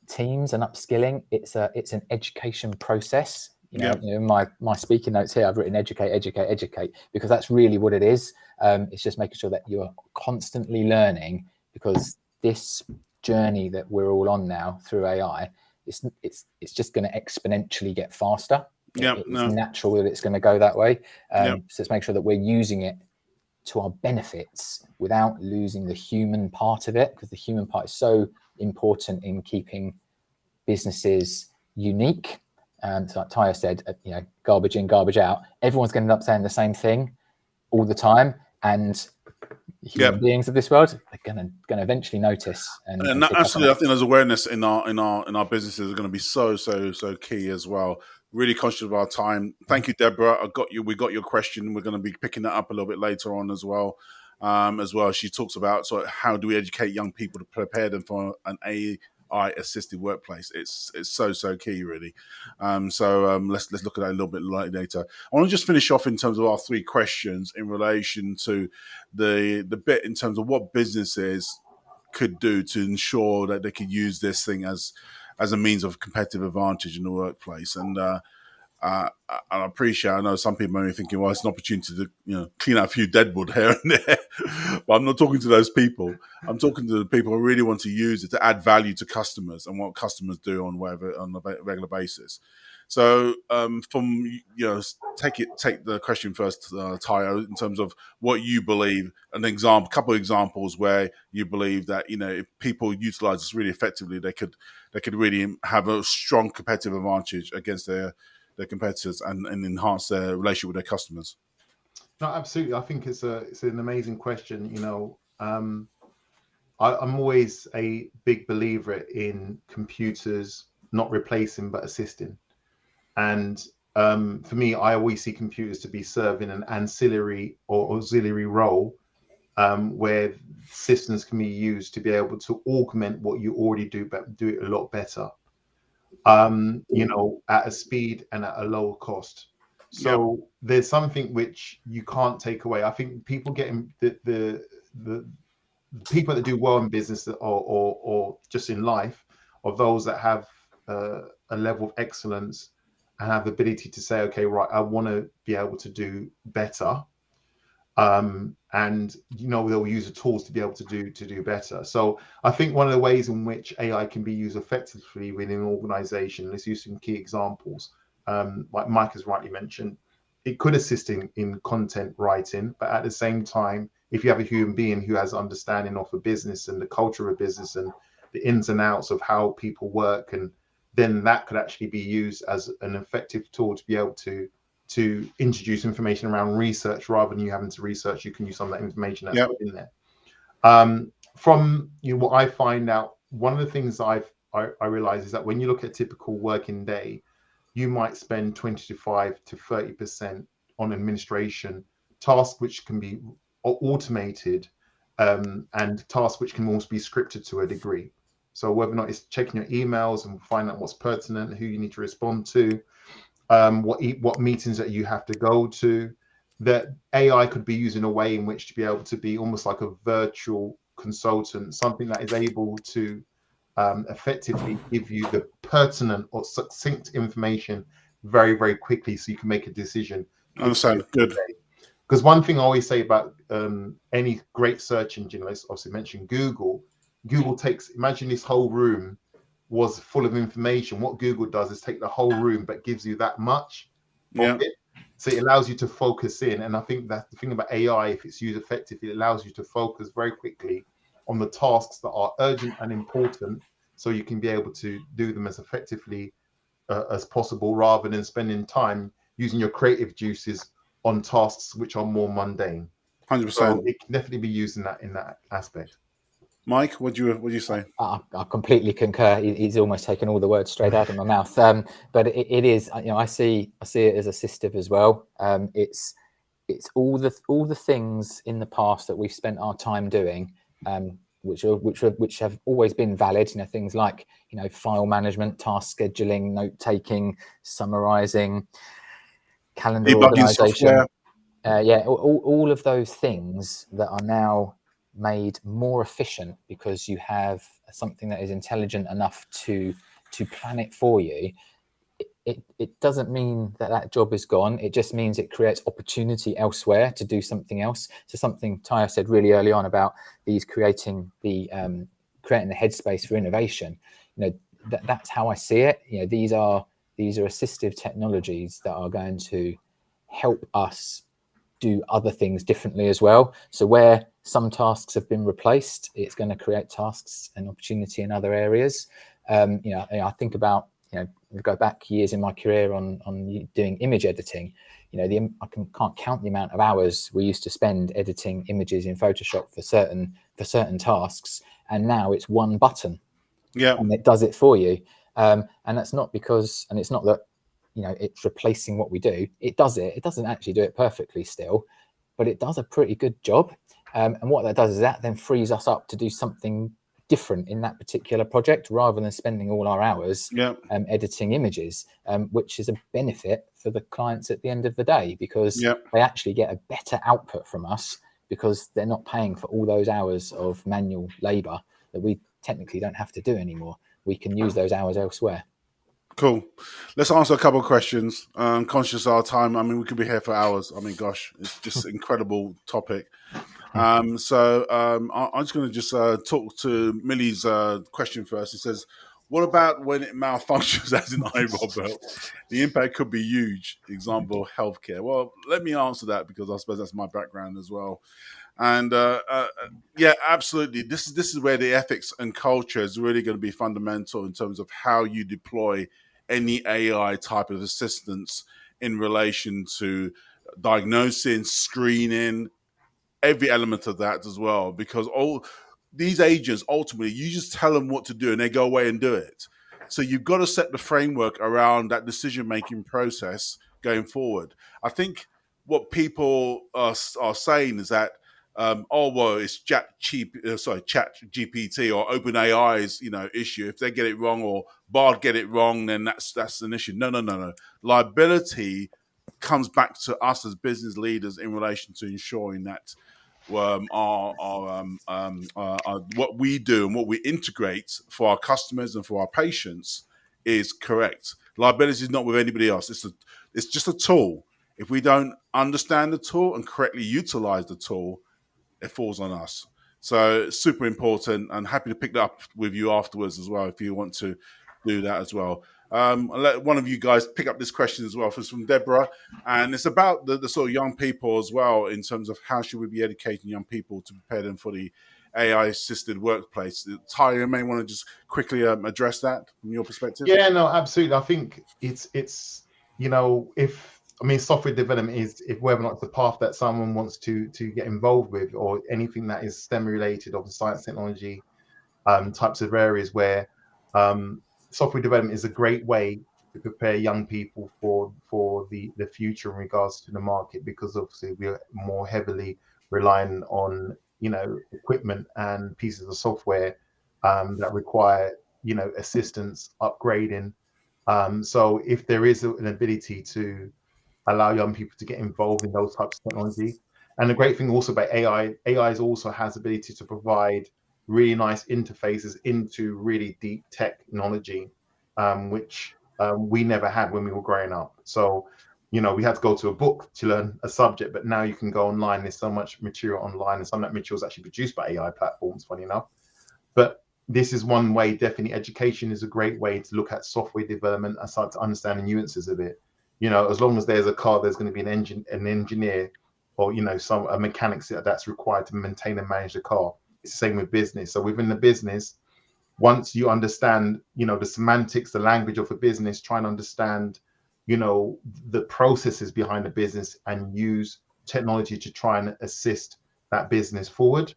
teams and upskilling, it's an education process. In my speaking notes here, I've written educate, because that's really what it is. It's just making sure that you're constantly learning, because this journey that we're all on now through AI, it's just going to exponentially get faster. It's natural that it's going to go that way. So let's make sure that we're using it to our benefits without losing the human part of it, because the human part is so important in keeping businesses unique. So like Tyler said, garbage in, garbage out. Everyone's going to end up saying the same thing all the time, and human beings of this world are going to eventually notice. And absolutely, I think there's awareness in our businesses are going to be so key as well. Really conscious of our time. Thank you, Deborah. We got your question. We're going to be picking that up a little bit later on as well. She talks about how do we educate young people to prepare them for an AI-assisted workplace. It's so key, really. Let's look at that a little bit later. I want to just finish off in terms of our 3 questions in relation to the bit in terms of what businesses could do to ensure that they could use this thing as a means of competitive advantage in the workplace. And I appreciate, I know some people may be thinking, well, it's an opportunity to clean out a few deadwood here and there. But I'm not talking to those people. I'm talking to the people who really want to use it to add value to customers and what customers do on a regular basis. So take the question first, Tayo, in terms of what you believe, couple of examples where you believe that if people utilize this really effectively, they could really have a strong competitive advantage against their competitors and enhance their relationship with their customers. No, absolutely. I think it's an amazing question. I'm always a big believer in computers not replacing but assisting. And for me, I always see computers to be serving an ancillary or auxiliary role, where systems can be used to be able to augment what you already do, but do it a lot better, at a speed and at a lower cost. So there's something which you can't take away. I think people getting the people that do well in business or just in life, or those that have a level of excellence and have the ability to say, okay, right, I want to be able to do better. And they'll use the tools to be able to do better. So I think one of the ways in which AI can be used effectively within an organization, let's use some key examples. Like Mike has rightly mentioned, it could assist in content writing, but at the same time, if you have a human being who has understanding of a business and the culture of a business and the ins and outs of how people work, and then that could actually be used as an effective tool to be able to introduce information around research. Rather than you having to research, you can use some of that information that's in there. From what I find out, one of the things I realize is that when you look at a typical working day, you might spend 25 to 30% on administration tasks, which can be automated, and tasks which can also be scripted to a degree. So whether or not it's checking your emails and find out what's pertinent, who you need to respond to, what meetings that you have to go to, that AI could be used in a way in which to be able to be almost like a virtual consultant, something that is able to effectively give you the pertinent or succinct information very, very quickly, so you can make a decision. I understand. Good. Because one thing I always say about any great search engine, let's obviously mention Google. Google imagine this whole room was full of information. What Google does is take the whole room, but gives you that much of it. So it allows you to focus in. And I think that's the thing about AI, if it's used effectively, it allows you to focus very quickly on the tasks that are urgent and important, so you can be able to do them as effectively as possible, rather than spending time using your creative juices on tasks which are more mundane. 100%. So it can definitely be used in that aspect. Mike, what do you say? I completely concur. He's almost taken all the words straight out of my mouth. But it is, I see it as assistive as well. It's all the things in the past that we've spent our time doing, which have always been valid. Things like file management, task scheduling, note taking, summarizing, calendar organization. All of those things that are now made more efficient because you have something that is intelligent enough to plan it for you. It doesn't mean that job is gone. It just means it creates opportunity elsewhere to do something else. So something Tyre said really early on about these creating the headspace for innovation. That's how I see it. These are assistive technologies that are going to help us do other things differently as well. So where some tasks have been replaced, it's going to create tasks and opportunity in other areas. I think about, go back years in my career on doing image editing. I can't count the amount of hours we used to spend editing images in Photoshop for certain tasks, and now it's one button, and it does it for you. And that's not because, and it's not that it's replacing what we do. It does it. It doesn't actually do it perfectly still, but it does a pretty good job. And what that does is that then frees us up to do something different in that particular project, rather than spending all our hours editing images, which is a benefit for the clients at the end of the day, because they actually get a better output from us, because they're not paying for all those hours of manual labor that we technically don't have to do anymore. We can use those hours elsewhere. Cool. Let's answer a couple of questions. Conscious of our time. I mean, we could be here for hours. I mean, gosh, it's just an incredible topic. I'm just going to just talk to Millie's question first. It says, what about when it malfunctions as in iRobot? The impact could be huge. Example, healthcare. Well, let me answer that, because I suppose that's my background as well. And yeah, absolutely. This is where the ethics and culture is really going to be fundamental in terms of how you deploy any AI type of assistance in relation to diagnosing, screening, every element of that as well. Because all these agents, ultimately, you just tell them what to do and they go away and do it. So you've got to set the framework around that decision-making process going forward. I think what people are saying is that, it's ChatGPT or OpenAI's issue. If they get it wrong or Bard get it wrong, then that's an issue. No. Liability comes back to us as business leaders in relation to ensuring that what we do and what we integrate for our customers and for our patients is correct. Liability is not with anybody else. It's just a tool. If we don't understand the tool and correctly utilize the tool, it falls on us. So it's super important, and happy to pick that up with you afterwards as well if you want to do that as well. I'll let one of you guys pick up this question as well. It's from Deborah, and it's about the sort of young people as well, in terms of how should we be educating young people to prepare them for the AI-assisted workplace. Ty, you may want to just quickly address that from your perspective. Yeah, no, absolutely. I think it's software development is, if whether or not it's the path that someone wants to get involved with, or anything that is STEM related, or the science, technology types of areas where software development is a great way to prepare young people for the future in regards to the market, because obviously we are more heavily relying on equipment and pieces of software that require assistance, upgrading. So if there is an ability to allow young people to get involved in those types of technology. And the great thing also about AI also has the ability to provide really nice interfaces into really deep technology, which we never had when we were growing up. So, we had to go to a book to learn a subject, but now you can go online. There's so much material online, and some of that material is actually produced by AI platforms, funny enough. But this is one way. Definitely education is a great way to look at software development and start to understand the nuances of it. As long as there's a car, there's going to be an engineer, or a mechanic that's required to maintain and manage the car. It's the same with business. So within the business, once you understand, the semantics, the language of a business, try and understand, the processes behind the business, and use technology to try and assist that business forward.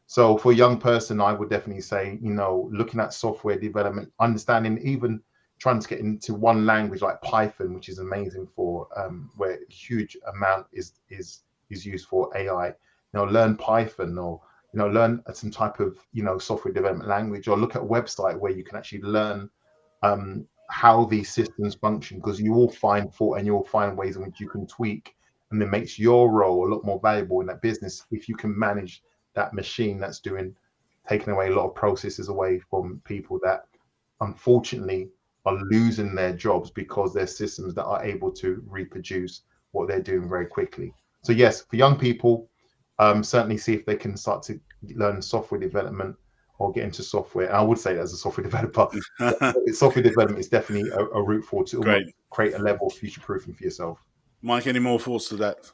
So for a young person, I would definitely say, looking at software development, understanding, even trying to get into one language like Python, which is amazing for where a huge amount is used for AI. Learn Python, or learn some type of software development language, or look at a website where you can actually learn how these systems function, because you will find fault and you'll find ways in which you can tweak, and it makes your role a lot more valuable in that business if you can manage that machine that's taking away a lot of processes away from people that unfortunately are losing their jobs, because there's systems that are able to reproduce what they're doing very quickly. So yes, for young people, certainly see if they can start to learn software development or get into software. And I would say, as a software developer, software development is definitely a route forward to almost create a level of future proofing for yourself. Mike, any more thoughts to that?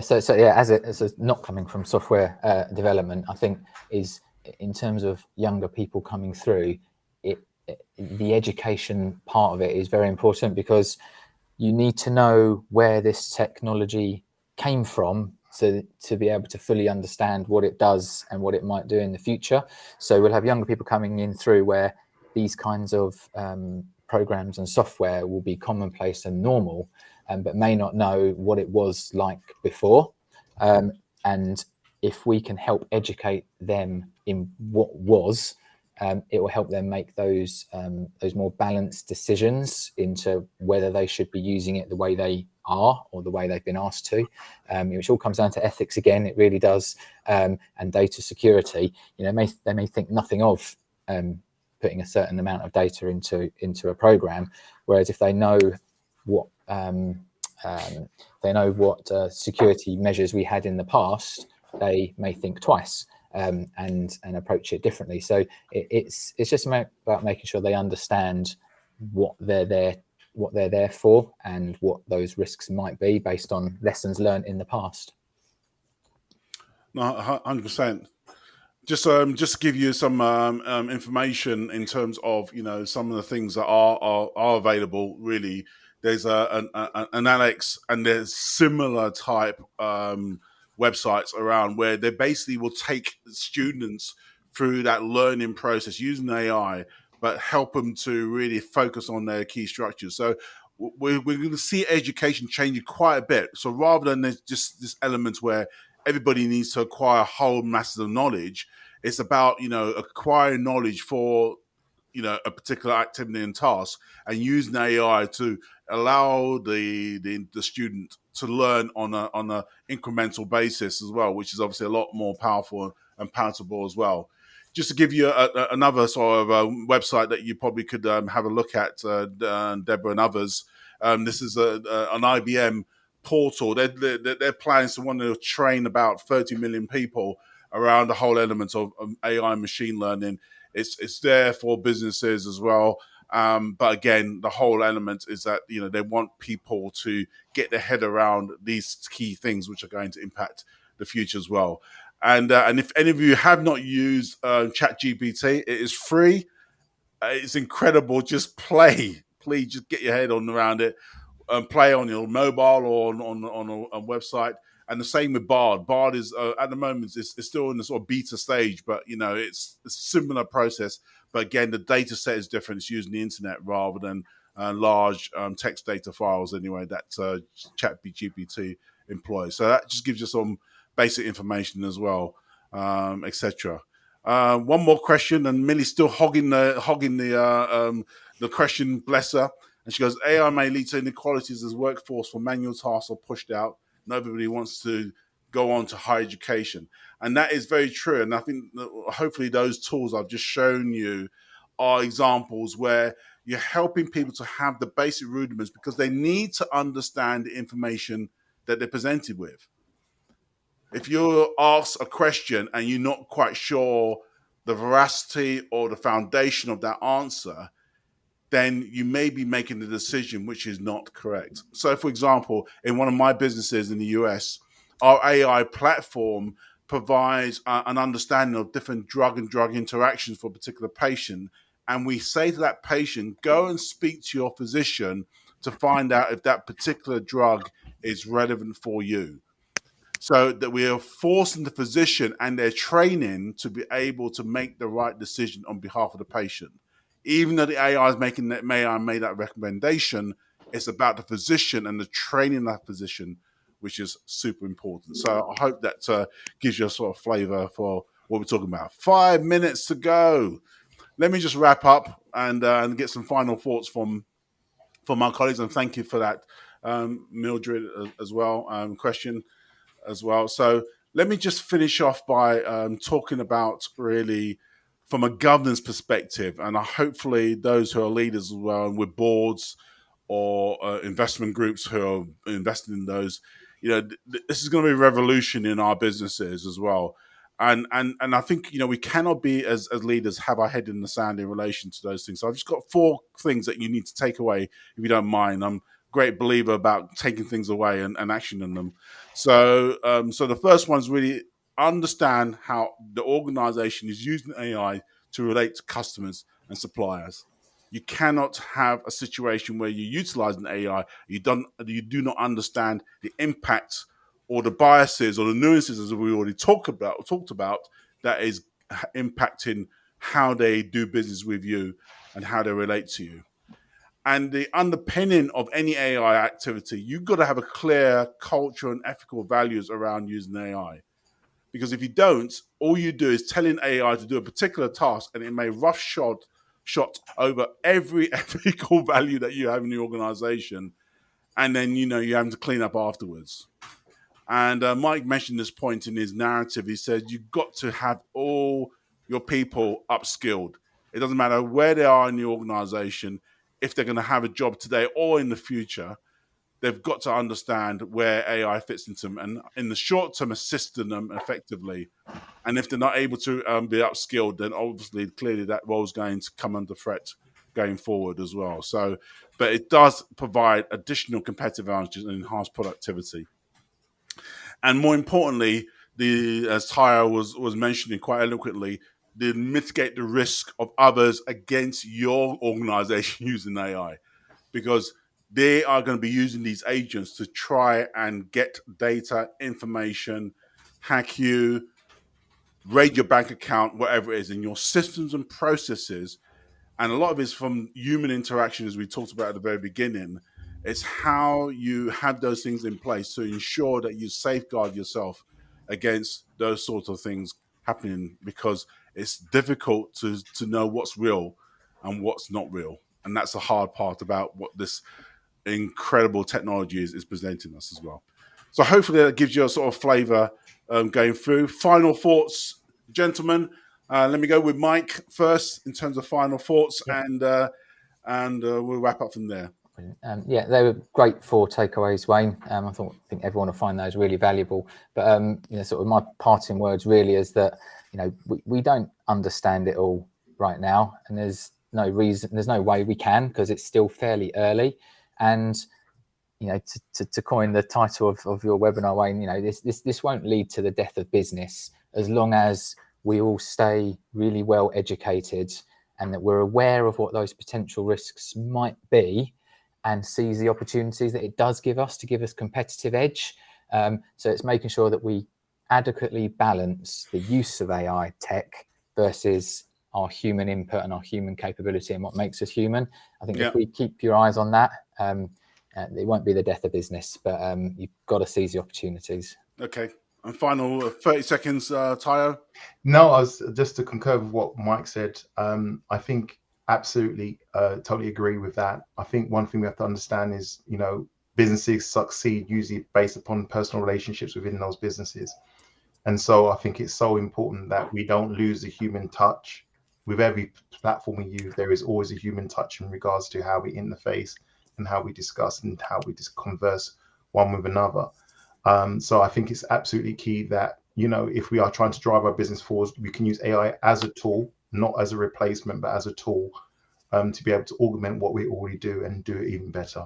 So yeah, as a not coming from software development, I think is, in terms of younger people coming through, the education part of it is very important, because you need to know where this technology came from to be able to fully understand what it does and what it might do in the future. So we'll have younger people coming in through where these kinds of programs and software will be commonplace and normal, but may not know what it was like before. And if we can help educate them in what was, it will help them make those more balanced decisions into whether they should be using it the way they are or the way they've been asked to, which all comes down to ethics again. It really does, and data security. They may think nothing of putting a certain amount of data into a program, whereas if they know what security measures we had in the past, they may think twice. And approach it differently. So it's just about making sure they understand what they're there for, and what those risks might be based on lessons learned in the past. No, 100%. Just to give you some information in terms of some of the things that are available. Really, there's an Alex, and there's similar type websites around where they basically will take students through that learning process using AI, but help them to really focus on their key structures. So we're going to see education changing quite a bit. So rather than there's just this element where everybody needs to acquire whole masses of knowledge, it's about acquiring knowledge for a particular activity and task, and using AI to allow the student to learn on a incremental basis as well, which is obviously a lot more powerful and palatable as well. Just to give you another sort of website that you probably could have a look at, Deborah and others. This is an IBM portal. They're planning to want to train about 30 million people around the whole element of AI and machine learning. It's there for businesses as well. But again, the whole element is that they want people to get their head around these key things, which are going to impact the future as well. And if any of you have not used ChatGPT, it is free. It's incredible. Just play. Please just get your head on around it. Play on your mobile or on a website. And the same with Bard. Bard is at the moment it's still in the sort of beta stage, but it's a similar process. But again, the data set is different. It's using the internet rather than large text data files anyway that ChatGPT employs. So that just gives you some basic information as well, etc. One more question, and Millie's still hogging the question. Bless her. And she goes, AI may lead to inequalities as workforce for manual tasks are pushed out. Nobody wants to go on to higher education. And that is very true. And I think hopefully those tools I've just shown you are examples where you're helping people to have the basic rudiments, because they need to understand the information that they're presented with. If you're asked a question and you're not quite sure the veracity or the foundation of that answer, then you may be making a decision which is not correct. So, for example, in one of my businesses in the US, our AI platform provides an understanding of different drug and drug interactions for a particular patient. And we say to that patient, go and speak to your physician to find out if that particular drug is relevant for you. So that we are forcing the physician and their training to be able to make the right decision on behalf of the patient. Even though the AI is making that made that recommendation, it's about the physician and the training of that physician, which is super important. So I hope that gives you a sort of flavor for what we're talking about. 5 minutes to go. Let me just wrap up and get some final thoughts from my colleagues, and thank you for that, Mildred, as well. Question as well. So let me just finish off by talking about really from a governance perspective, and hopefully those who are leaders as well, and with boards or investment groups who are invested in those, this is going to be a revolution in our businesses as well. And I think we cannot be as leaders have our head in the sand in relation to those things. So I've just got 4 things that you need to take away, if you don't mind. I'm a great believer about taking things away and actioning them. So the first one is really understand how the organization is using AI to relate to customers and suppliers. You cannot have a situation where you utilize an AI, you do not understand the impact or the biases or the nuances, as we already talked about, that is impacting how they do business with you and how they relate to you. And the underpinning of any AI activity, you've got to have a clear culture and ethical values around using AI. Because if you don't, all you do is telling AI to do a particular task, and it may shot over every ethical value that you have in the organization, and then you have to clean up afterwards. And Mike mentioned this point in his narrative. He said you've got to have all your people upskilled. It doesn't matter where they are in the organization. If they're going to have a job today or in the future, they've got to understand where AI fits into them, and in the short term, assisting them effectively. And if they're not able to be upskilled, then obviously, clearly, that role is going to come under threat going forward as well. So, but it does provide additional competitive advantages and enhanced productivity. And more importantly, as Tyra was mentioning quite eloquently, to mitigate the risk of others against your organization using AI, because they are going to be using these agents to try and get data, information, hack you, raid your bank account, whatever it is, in your systems and processes. And a lot of it's from human interaction, as we talked about at the very beginning. It's how you have those things in place to ensure that you safeguard yourself against those sorts of things happening, because it's difficult to know what's real and what's not real. And that's the hard part about what this incredible technology is presenting us as well. So hopefully that gives you a sort of flavor going through. Final thoughts, gentlemen. Let me go with Mike first in terms of final thoughts, and we'll wrap up from there. Yeah, they were great 4 takeaways, Wayne. I think everyone will find those really valuable. But sort of my parting words really is that we don't understand it all right now, and there's no way we can, because it's still fairly early. And to coin the title of your webinar, Wayne, this won't lead to the death of business, as long as we all stay really well educated and that we're aware of what those potential risks might be, and seize the opportunities that it does give us to give us competitive edge. So it's making sure that we adequately balance the use of AI tech versus our human input and our human capability and what makes us human. I think if we keep your eyes on that, it won't be the death of business, but you've got to seize the opportunities. Okay. And final 30 seconds, Tayo. No, I was just to concur with what Mike said. I think absolutely, totally agree with that. I think one thing we have to understand is, businesses succeed usually based upon personal relationships within those businesses. And so I think it's so important that we don't lose the human touch. With every platform we use, there is always a human touch in regards to how we interface and how we discuss and how we just converse one with another. So I think it's absolutely key that, if we are trying to drive our business forward, we can use AI as a tool, not as a replacement, but as a tool to be able to augment what we already do and do it even better.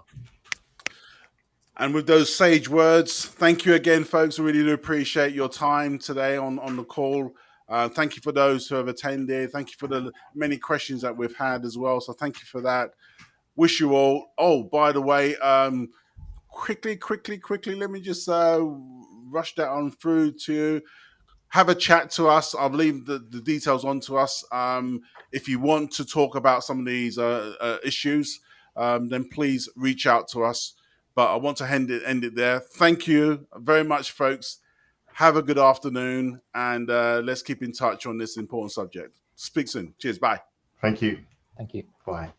And with those sage words, thank you again, folks. I really do appreciate your time today on the call. Thank you for those who have attended. Thank you for the many questions that we've had as well. So thank you for that. Wish you all. Oh, by the way, quickly, let me just rush that on through to have a chat to us. I'll leave the details on to us. If you want to talk about some of these issues, then please reach out to us. But I want to end it there. Thank you very much, folks. Have a good afternoon, and let's keep in touch on this important subject. Speak soon. Cheers. Bye. Thank you. Thank you. Bye.